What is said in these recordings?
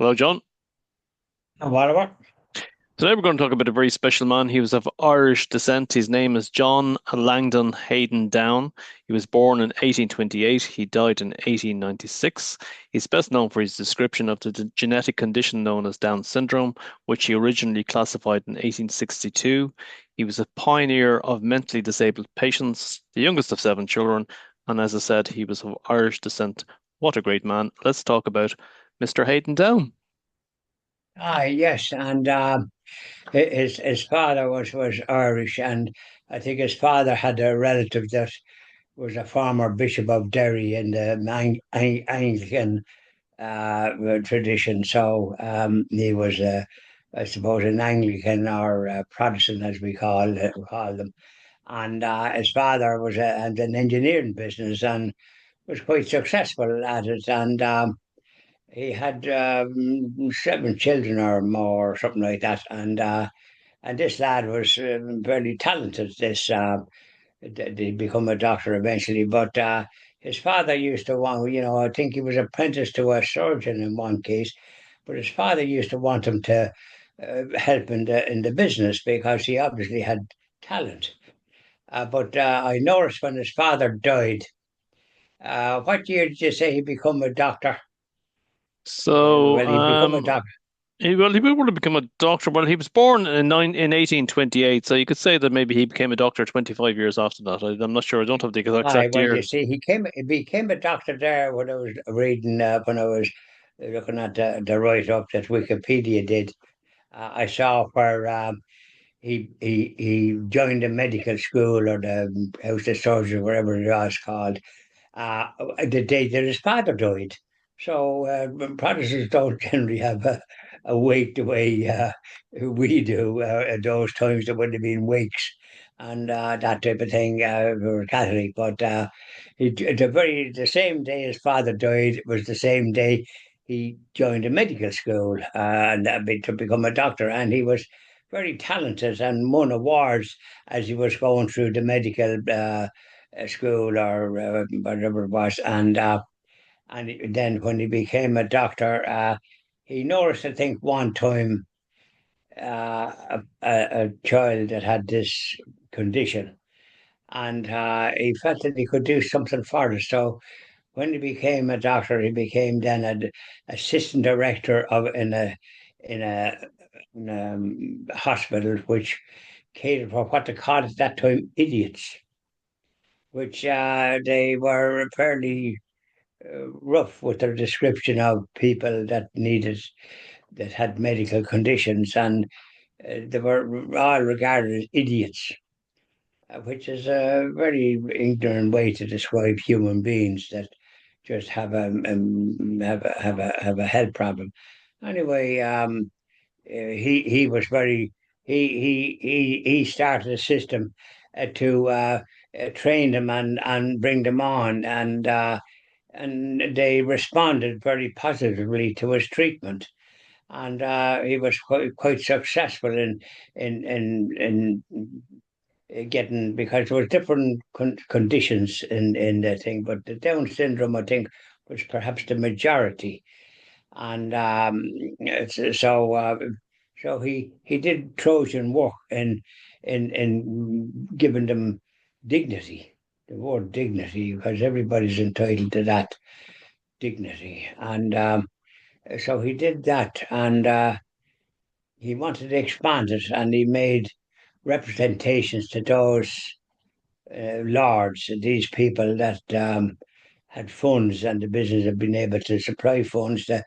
Hello, John. And whatever. Today we're going to talk about a very special man. He was of Irish descent. His name is John Langdon Haydon Down. He was born in 1828. He died in 1896. He's best known for his description of the genetic condition known as Down syndrome, which he originally classified in 1862. He was a pioneer of mentally disabled patients, the youngest of seven children, and as I said, he was of Irish descent. What a great man. Let's talk about Mr. Haydon Down. Yes, and his father was Irish, and I think his father had a relative that was a former Bishop of Derry in the Anglican tradition. So he was, I suppose, an Anglican or Protestant, as we call them. And his father was had an engineering business and was quite successful at it, and he had seven children or more, or something like that, and this lad was very talented. He become a doctor eventually, but his father used to want, I think he was apprenticed to a surgeon in one case, but his father used to want him to help in the business because he obviously had talent. But I noticed when his father died. What year did you say he become a doctor? So, Well, he become a doctor. he would have become a doctor. Well, he was born in 1828, so you could say that maybe he became a doctor 25 years after that. I'm not sure. I don't have the Aye, exact well, you year. see, he became a doctor there when I was reading, when I was looking at the write-up that Wikipedia did. I saw where he joined the medical school or the house of surgery, whatever it was called, uh, the day that his father died. So Protestants don't generally have a wake the way we do. At those times there would have been wakes and that type of thing. We were Catholic, but the same day his father died was the same day he joined a medical school to become a doctor, and he was very talented and won awards as he was going through the medical school or whatever it was. And then when he became a doctor, he noticed, I think, one time a child that had this condition, and he felt that he could do something for it. So when he became a doctor, he became then an assistant director of in a, hospital which catered for what they called at that time idiots, which they were fairly rough with their description of people that had medical conditions, and they were all regarded as idiots, which is a very ignorant way to describe human beings that just have a health problem. Anyway, he was very he started a system to train them and bring them on, and they responded very positively to his treatment. And he was quite successful in getting, because there were different conditions in the thing, but the Down syndrome, I think, was perhaps the majority. And so he did Trojan work in giving them dignity, the word dignity, because everybody's entitled to that dignity. And so he did that, and he wanted to expand it, and he made representations to those lords, these people that had funds and the business of being able to supply funds, to,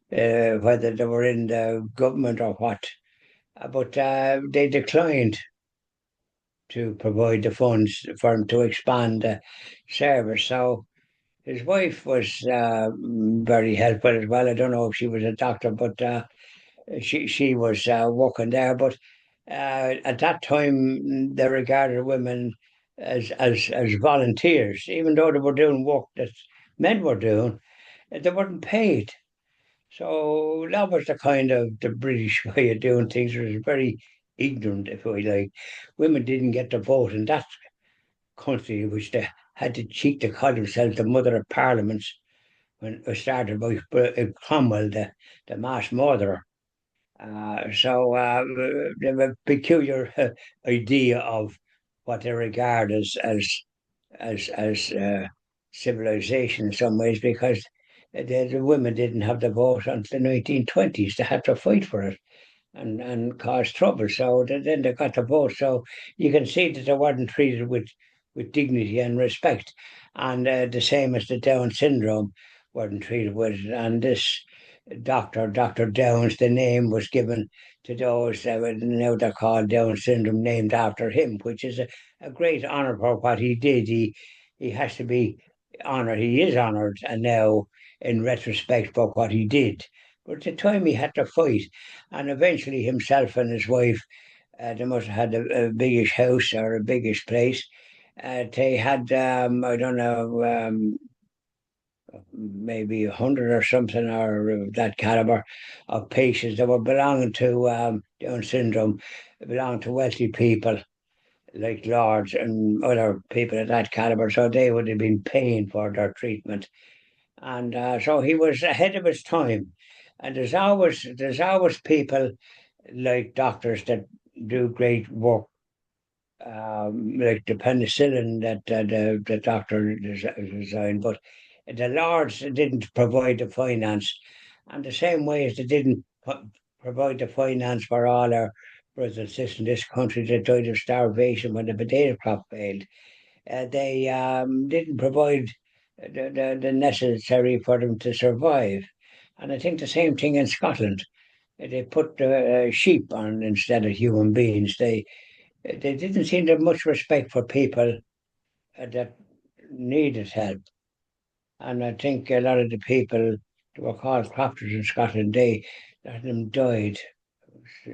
whether they were in the government or what. But they declined to provide the funds for him to expand the service. So his wife was very helpful as well. I don't know if she was a doctor, but she was working there. But at that time, they regarded women as volunteers, even though they were doing work that men were doing. They weren't paid. So that was the kind of the British way of doing things. It was very ignorant, if we like. Women didn't get to vote in that country, which they had the cheek to call themselves the mother of parliaments. when it started by Cromwell, the mass murderer. So they have a peculiar idea of what they regard as civilization in some ways, because the women didn't have the vote until the 1920s. They had to fight for it and cause trouble. So then they got the vote. So you can see that they weren't treated with dignity and respect. And the same as the Down syndrome weren't treated with it. And this Dr. Downs, the name was given to those that were now they're called Down syndrome, named after him, which is a great honour for what he did. He has to be honoured. He is honoured, and now in retrospect for what he did. But at the time he had to fight, and eventually himself and his wife, they must have had a biggish house or a biggish place. They had, I don't know, maybe 100 or something, or that caliber of patients that were belonging to Down syndrome, belonging to wealthy people like lords and other people of that caliber. So they would have been paying for their treatment, and so he was ahead of his time. And there's always people like doctors that do great work, like the penicillin that the doctor designed, but the lords didn't provide the finance, and the same way as they didn't provide the finance for all our brothers and sisters in this country that died of starvation when the potato crop failed. They didn't provide the necessary for them to survive. And I think the same thing in Scotland. They put sheep on instead of human beings. They didn't seem to have much respect for people that needed help. And I think a lot of the people that were called crofters in Scotland, a lot of them died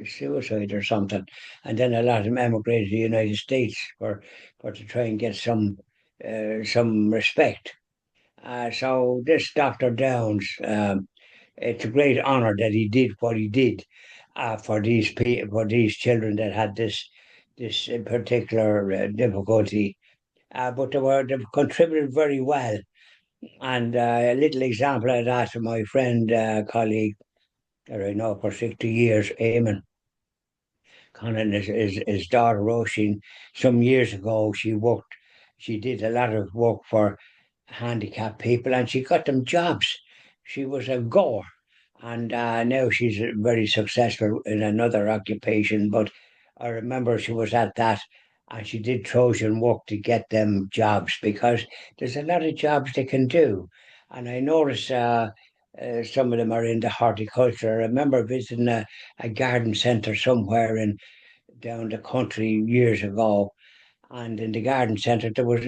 suicide or something. And then a lot of them emigrated to the United States for to try and get some respect. So this Dr. Downs, it's a great honour that he did what he did for these people, for these children that had this particular difficulty. But they've contributed very well. And a little example of that from my friend, colleague that I know for 60 years, Eamon Conan, his daughter Roisin. Some years ago, she did a lot of work for handicapped people, and she got them jobs. She was a goer, and now she's very successful in another occupation. But I remember she was at that, and she did Trojan work to get them jobs, because there's a lot of jobs they can do. And I notice some of them are into horticulture. I remember visiting a garden centre somewhere in down the country years ago, and in the garden centre there was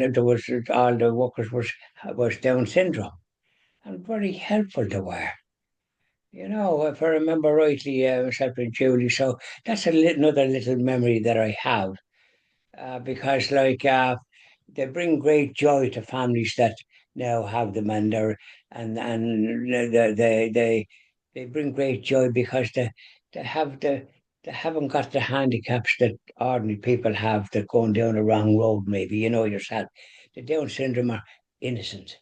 all the workers was Down syndrome, and very helpful they were. If I remember rightly, myself and Julie. So that's another little memory that I have, because they bring great joy to families that now have them, and they bring great joy because they have they haven't got the handicaps that ordinary people have, that going down the wrong road, maybe, yourself. The Down syndrome are innocent,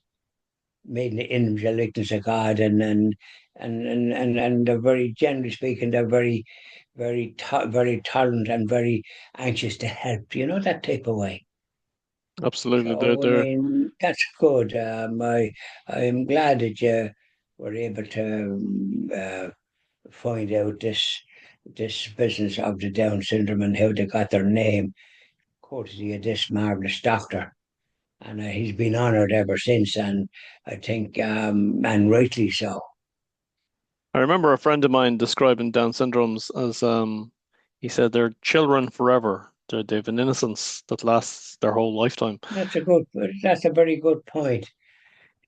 made in the image and likeness of God, and they're very, generally speaking, they're very tolerant and very anxious to help, that type of way. Absolutely. So, I They're mean, that's good. I'm glad that you were able to find out this business of the Down syndrome and how they got their name, courtesy of this marvelous doctor. And he's been honoured ever since, and I think, and rightly so. I remember a friend of mine describing Down syndromes as he said they're children forever. They've an innocence that lasts their whole lifetime. That's a good. That's a very good point.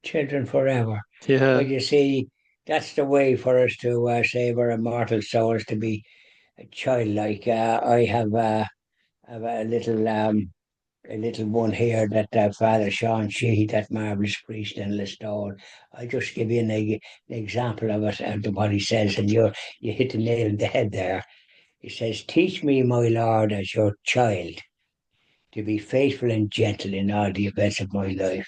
Children forever. Well, Yeah. you see, that's the way for us to save our immortal souls, to be childlike. I have a little one here that Father Sean Sheehy, that marvelous priest in Listowel. I'll just give you an example of it, of what he says, and you hit the nail on the head there. He says, "Teach me, my Lord, as your child, to be faithful and gentle in all the events of my life.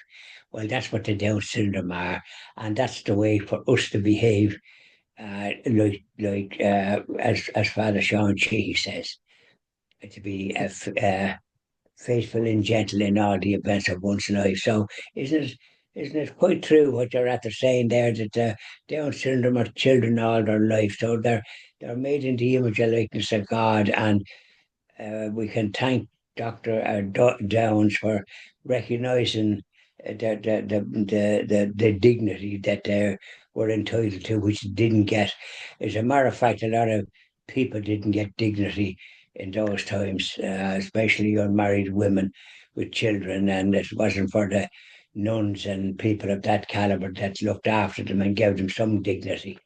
well, that's what the Down syndrome are, and that's the way for us to behave, as Father Sean Sheehy says, to be faithful and gentle in all the events of one's life. So, isn't it? Isn't it quite true what you're after saying there that Down syndrome are children all their life, so they're made in the image and likeness of God, and we can thank Dr. Downs for recognising the dignity that they were entitled to, which they didn't get. As a matter of fact, a lot of people didn't get dignity in those times, especially unmarried women with children, and it wasn't for the nuns and people of that caliber that looked after them and gave them some dignity.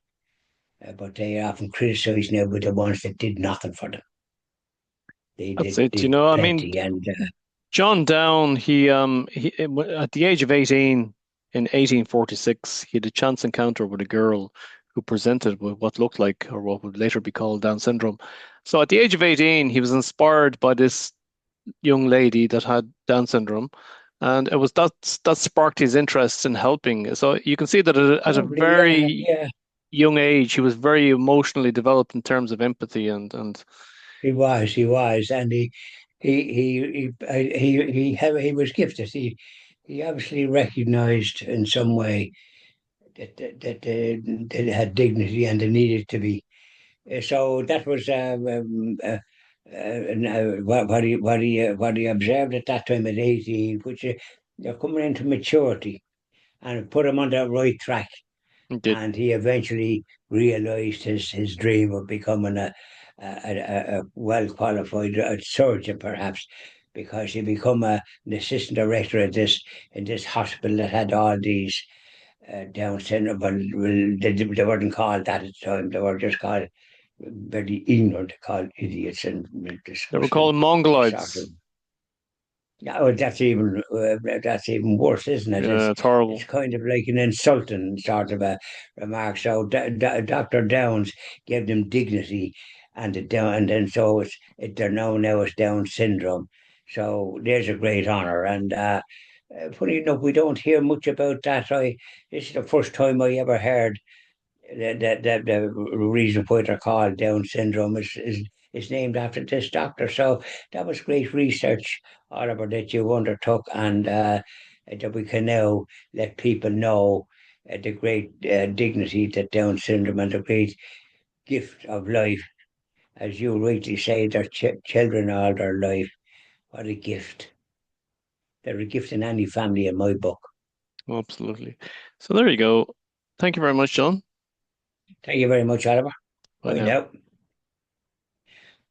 But they are often criticised now with the ones that did nothing for them. They That's did, it. did I mean, plenty, and John Down, at the age of 18 in 1846, he had a chance encounter with a girl who presented with what looked like, or what would later be called, Down syndrome. So at the age of 18, he was inspired by this young lady that had Down syndrome, and it was that sparked his interest in helping. So you can see that at a probably, yeah, very yeah, young age, he was very emotionally developed in terms of empathy and he was, and he was gifted. He obviously recognised in some way that they had dignity and they needed to be. So that was what he observed at that time at 18, which they're coming into maturity and put him on the right track. did. And he eventually realized his dream of becoming a well qualified surgeon, perhaps, because he become an assistant director at this in this hospital that had all these Down syndrome. Well, they weren't called that at the time. They were just called very ignorant, called idiots, and They were discussing called the sort of Mongoloids. yeah, well, that's even worse, isn't it? Yeah, it's It's horrible. kind of like an insulting sort of a remark. So Dr. Downs gave them dignity, and then so they're known now as Down syndrome. So there's a great honour, and funny enough, we don't hear much about that. This is the first time I ever heard the reason why they're called Down syndrome is named after this doctor. So that was great research, Oliver, that you undertook, and that we can now let people know the great dignity that Down syndrome and the great gift of life, as you rightly say, their children all their life. What a gift! They're a gift in any family, in my book. Absolutely. So there you go. Thank you very much, John. Thank you very much, Oliver. Bye Bye now. now.